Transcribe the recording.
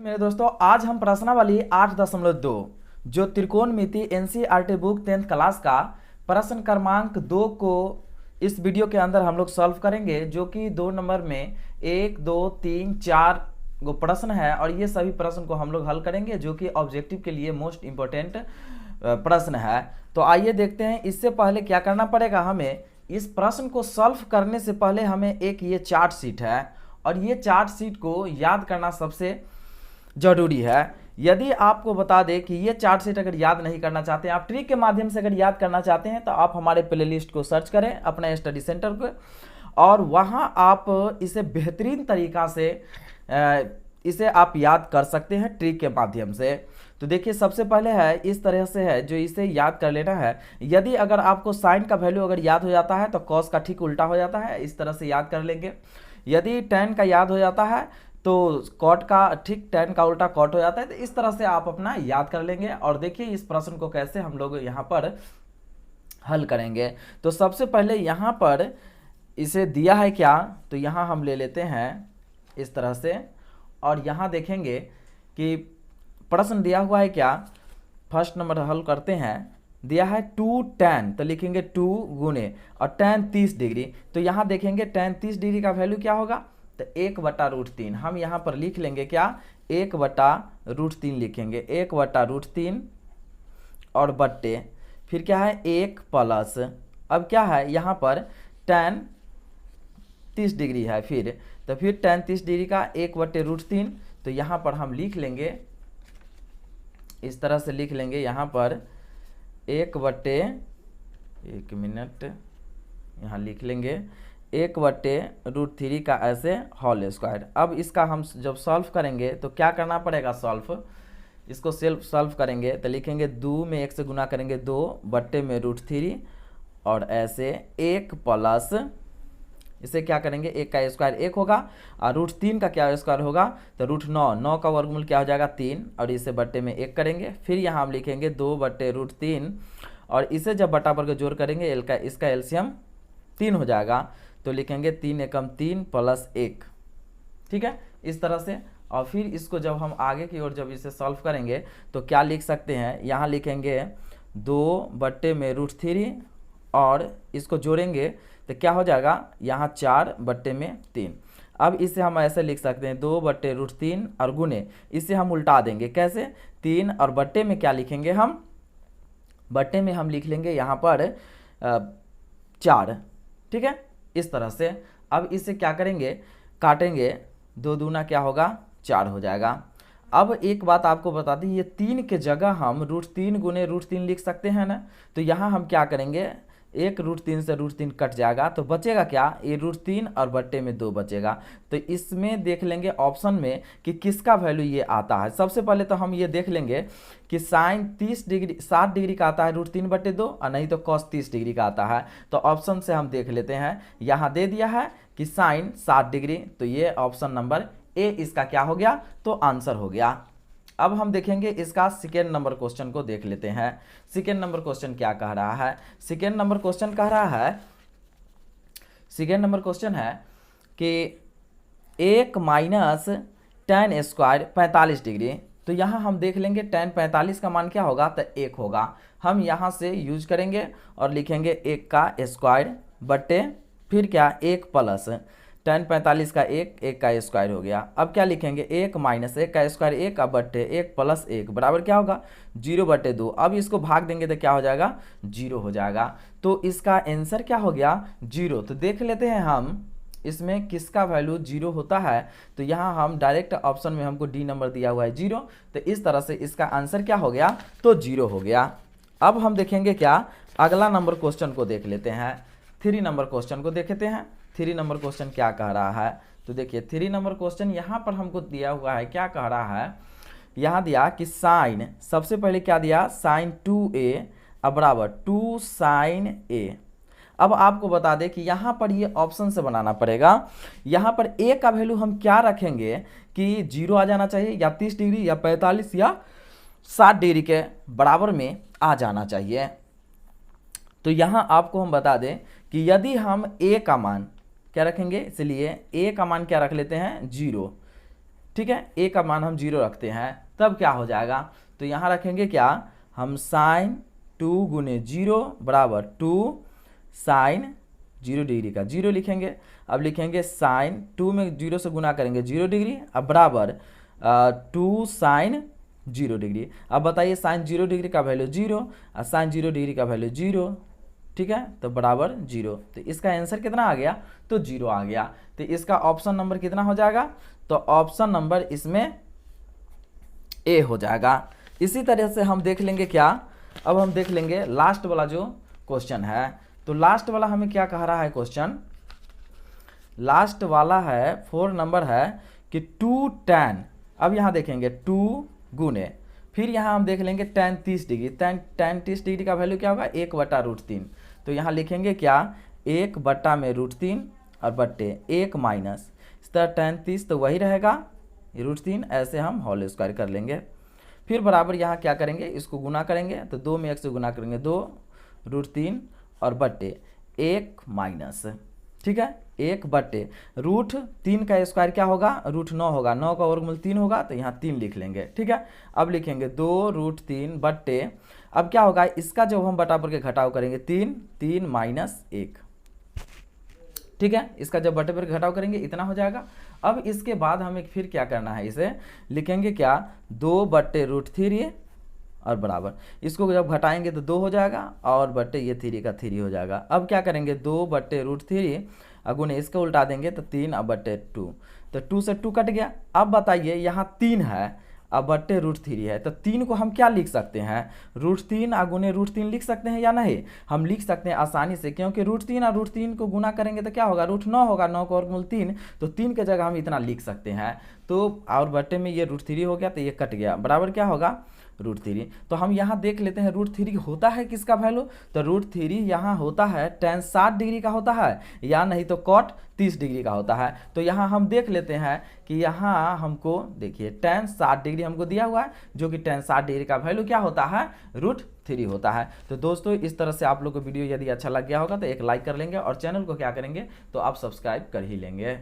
मेरे दोस्तों, आज हम प्रश्नावली 8.2 जो त्रिकोणमिति एनसीईआरटी बुक 10th क्लास का प्रश्न क्रमांक 2 को इस वीडियो के अंदर हम लोग सॉल्व करेंगे, जो कि 2 नंबर में 1, 2, 3, 4 गो प्रश्न है और ये सभी प्रश्न को हम लोग हल करेंगे, जो कि ऑब्जेक्टिव के लिए मोस्ट इम्पोर्टेंट प्रश्न है। तो आइए देखते हैं। इससे पहले क्या करना पड़ेगा, हमें इस प्रश्न को सॉल्व करने से पहले हमें एक ये चार्ट शीट है और ये चार्ट शीट को याद करना सबसे जरूरी है। यदि आपको बता दें कि ये चार्ट शीट अगर याद नहीं करना चाहते हैं, आप ट्रिक के माध्यम से अगर याद करना चाहते हैं, तो आप हमारे प्लेलिस्ट को सर्च करें अपने स्टडी सेंटर को और वहाँ आप इसे बेहतरीन तरीका से इसे आप याद कर सकते हैं ट्रिक के माध्यम से। तो देखिए, सबसे पहले है इस तरह से है जो इसे याद कर लेना है। यदि अगर आपको साइन का वैल्यू अगर याद हो जाता है तो कॉस का ठीक उल्टा हो जाता है, इस तरह से याद कर लेंगे। यदि टेन का याद हो जाता है तो कॉट का ठीक टेन का उल्टा कॉट हो जाता है। तो इस तरह से आप अपना याद कर लेंगे और देखिए इस प्रश्न को कैसे हम लोग यहाँ पर हल करेंगे। तो सबसे पहले यहाँ पर इसे दिया है क्या, तो यहाँ हम ले लेते हैं इस तरह से और यहाँ देखेंगे कि प्रश्न दिया हुआ है क्या। फर्स्ट नंबर हल करते हैं। दिया है 2 tan, तो लिखेंगे 2 गुने और tan 30 डिग्री। तो यहाँ देखेंगे tan 30 डिग्री का वैल्यू क्या होगा, तो 1/√3 हम यहाँ पर लिख लेंगे क्या, 1/√3 लिखेंगे, 1/√3 और बट्टे फिर क्या है 1 प्लस, अब क्या है यहाँ पर tan 30 डिग्री है, फिर tan 30 डिग्री का 1/√3। तो यहाँ पर हम लिख लेंगे इस तरह से लिख लेंगे यहाँ पर 1 मिनट यहाँ लिख लेंगे 1/√3 का ऐसे होल स्क्वायर। अब इसका हम जब सॉल्व करेंगे तो क्या करना पड़ेगा, इसको सॉल्व करेंगे तो लिखेंगे 2 में 1 से गुना करेंगे 2/√3 और ऐसे 1 प्लस इसे क्या करेंगे 1 का स्क्वायर 1 होगा और √3 का क्या स्क्वायर होगा, तो √9 का वर्गमूल क्या हो जाएगा 3 और इसे बट्टे में 1 करेंगे। फिर यहाँ हम लिखेंगे 2/√3 और इसे जब बटा पर जोड़ करेंगे इसका एलसीएम 3 हो जाएगा। तो लिखेंगे 3 एकम 3 प्लस 1, ठीक है, इस तरह से। और फिर इसको जब हम आगे की ओर जब इसे सॉल्व करेंगे तो क्या लिख सकते हैं, यहाँ लिखेंगे 2/√3 और इसको जोड़ेंगे तो क्या हो जाएगा यहाँ 4/3। अब इसे हम ऐसे लिख सकते हैं 2/√3 और गुने इसे हम उल्टा देंगे, कैसे 3 और बट्टे में क्या लिखेंगे, हम बट्टे में हम लिख लेंगे यहाँ पर 4, ठीक है, इस तरह से। अब इसे क्या करेंगे, काटेंगे, 2 दूना क्या होगा 4 हो जाएगा। अब एक बात आपको बता दें, ये 3 के जगह हम √3 गुने √3 लिख सकते हैं ना। तो यहाँ हम क्या करेंगे, 1 √3 से √3 कट जाएगा तो बचेगा क्या, ये √3 और बट्टे में 2 बचेगा। तो इसमें देख लेंगे ऑप्शन में कि किसका वैल्यू ये आता है। सबसे पहले तो हम ये देख लेंगे कि साइन 60 डिग्री का आता है √3/2 और नहीं तो कॉस 30 डिग्री का आता है। तो ऑप्शन से हम देख लेते हैं, यहाँ दे दिया है कि साइन 60 डिग्री, तो ये ऑप्शन नंबर ए इसका क्या हो गया, तो आंसर हो गया। अब हम देखेंगे इसका सेकेंड नंबर क्वेश्चन को देख लेते हैं। सेकेंड नंबर क्वेश्चन क्या कह रहा है, सेकेंड नंबर क्वेश्चन कह रहा है, सेकेंड नंबर क्वेश्चन है कि 1 माइनस tan स्क्वायर 45 डिग्री। तो यहाँ हम देख लेंगे tan 45 का मान क्या होगा, तो 1 होगा। हम यहाँ से यूज करेंगे और लिखेंगे 1 का स्क्वायर बट्टे फिर क्या 1 प्लस tan 45 का 1 का स्क्वायर हो गया। अब क्या लिखेंगे 1 माइनस 1 का स्क्वायर 1 का बट्टे 1 प्लस 1 बराबर क्या होगा 0/2। अब इसको भाग देंगे तो क्या हो जाएगा 0 हो जाएगा। तो इसका आंसर क्या हो गया 0। तो देख लेते हैं हम इसमें किसका वैल्यू 0 होता है। तो यहाँ हम डायरेक्ट ऑप्शन में हमको डी नंबर दिया हुआ है 0, तो इस तरह से इसका आंसर क्या हो गया, तो 0 हो गया। अब हम देखेंगे क्या, अगला नंबर क्वेश्चन को देख लेते हैं। 3 नंबर क्वेश्चन को देखते हैं। 3 नंबर क्वेश्चन क्या कह रहा है, तो देखिए 3 नंबर क्वेश्चन यहाँ पर हमको दिया हुआ है, क्या कह रहा है, यहाँ दिया कि साइन, सबसे पहले क्या दिया साइन 2a बराबर 2 साइन a। अब आपको बता दें कि यहाँ पर ये ऑप्शन से बनाना पड़ेगा। यहाँ पर a का वैल्यू हम क्या रखेंगे कि 0 आ जाना चाहिए, या 30 डिग्री या 45 या 60 डिग्री के बराबर में आ जाना चाहिए। तो यहाँ आपको हम बता दें कि यदि हम a का मान क्या रखेंगे, इसलिए a का मान क्या रख लेते हैं 0, ठीक है, ए का मान हम 0 रखते हैं, तब क्या हो जाएगा, तो यहाँ रखेंगे क्या, हम साइन 2 गुने 0 बराबर 2 साइन 0 डिग्री का 0 लिखेंगे। अब लिखेंगे साइन 2 में 0 से गुना करेंगे 0 डिग्री, अब बराबर 2 साइन 0 डिग्री। अब बताइए साइन 0 डिग्री का वैल्यू 0 और साइन 0 डिग्री का वैल्यू 0, ठीक है, तो बराबर 0। तो इसका आंसर कितना आ गया, तो 0 आ गया। तो इसका ऑप्शन नंबर कितना हो जाएगा, तो ऑप्शन नंबर इसमें ए हो जाएगा। इसी तरह से हम देख लेंगे क्या, अब हम देख लेंगे लास्ट वाला जो क्वेश्चन है। तो लास्ट वाला हमें क्या कह रहा है क्वेश्चन, लास्ट वाला है 4 नंबर है कि 2 tan, अब यहाँ देखेंगे 2 गुने, फिर यहाँ हम देख लेंगे tan 30 डिग्री, tan 30 डिग्री का वैल्यू क्या होगा, 1/√3। तो यहाँ लिखेंगे क्या, 1/√3 और बट्टे 1 माइनस, इस तरह tan 30 तो वही रहेगा √3, ऐसे हम होल स्क्वायर कर लेंगे। फिर बराबर यहाँ क्या करेंगे, इसको गुना करेंगे, तो 2 में 1 से गुना करेंगे 2√3 और बट्टे 1 माइनस, ठीक है, 1/√3 का स्क्वायर क्या होगा, √9 होगा, 9 का वर्गमूल 3 होगा, तो यहाँ 3 लिख लेंगे, ठीक है। अब लिखेंगे 2√3 बट्टे, अब क्या होगा, इसका जब हम बटा पर के घटाव करेंगे 3 माइनस 1, ठीक है, इसका जब बटे पर घटाव करेंगे इतना हो जाएगा। अब इसके बाद हमें फिर क्या करना है, इसे लिखेंगे क्या, 2/√3 और बराबर, इसको जब घटाएंगे तो 2 हो जाएगा और बट्टे ये 3 का 3 हो जाएगा। अब क्या करेंगे, 2/√3 गुने इसका उल्टा देंगे तो 3/2, तो 2 से 2 कट गया। अब बताइए यहाँ 3 है अब बट्टे √3 है, तो 3 को हम क्या लिख सकते हैं, √3 गुने √3 लिख सकते हैं या नहीं, हम लिख सकते हैं आसानी से, क्योंकि √3 और √3 को गुना करेंगे तो क्या होगा, √9 होगा, 9 का वर्गमूल 3, तो 3 के जगह हम इतना लिख सकते हैं। तो और बट्टे में ये √3 हो गया, तो ये कट गया, बराबर क्या होगा, √3। तो हम यहाँ देख लेते हैं √3 होता है किसका वैल्यू, तो √3 यहाँ होता है tan 60 डिग्री का होता है, या नहीं तो cot 30 डिग्री का होता है। तो यहाँ हम देख लेते हैं कि यहाँ हमको देखिए tan 60 डिग्री हमको दिया हुआ है, जो कि tan 60 डिग्री का वैल्यू क्या होता है, √3 होता है। तो दोस्तों इस तरह से आप लोग को वीडियो यदि अच्छा लग गया होगा तो एक लाइक कर लेंगे और चैनल को क्या करेंगे, तो आप सब्सक्राइब कर ही लेंगे।